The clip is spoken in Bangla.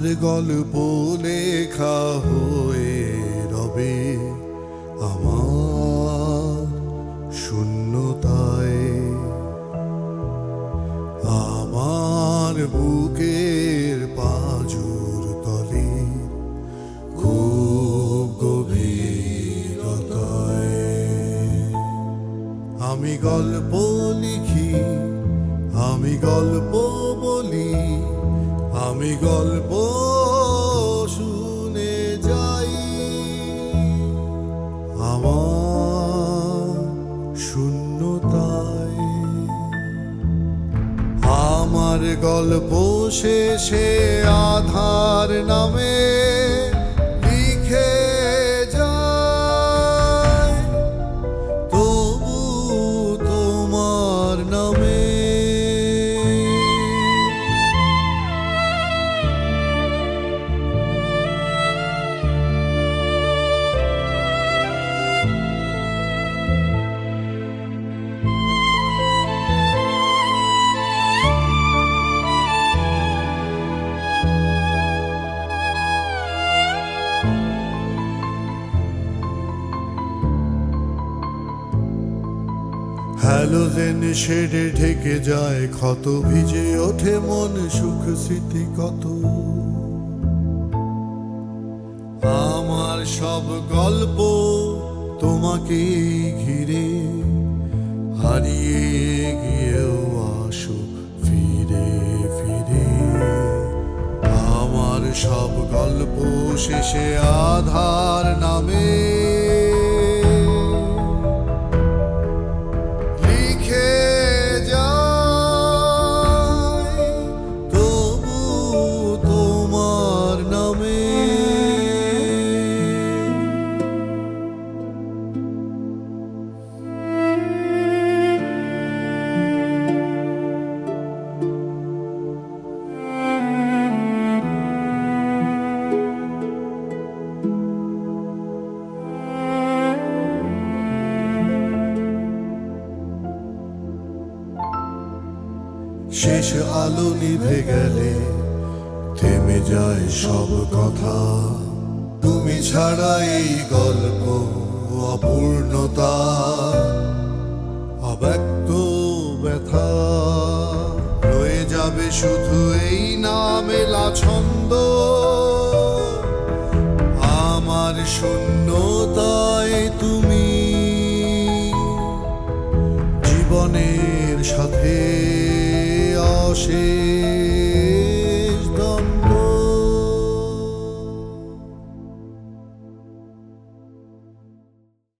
আমার গল্প লেখা হয়ে রবে আমার শূন্যতায়, আমার বুকের পাঁজর তলে খুব গভীরতায়। আমি গল্প লিখি, আমি গল্প বলি, আমি গল্প শুনে যাই আমার শূন্যতায়। আমার গল্প শেষে আধার নামে লিখে যায় তবু তোমার নামে। হ্যালোজেন শেডে ঢেকে যায় ক্ষত, ভিজে ওঠে মন সুখ স্মৃতি কত। আমার সব গল্প তোমাকে ঘিরে, হারিয়ে গিয়েও আসো ফিরে ফিরে। আমার সব গল্প শেষে আধার নামে শেষ আলো নিভে গেলে থেমে যায় সব কথা। তুমি ছাড়া এই গল্প অপূর্ণতা, অব্যক্ত ব্যথা রয়ে যাবে শুধু এই নামেলা ছন্দ। আমার শূন্যতায় তুমি জীবনের সাথে অশেষ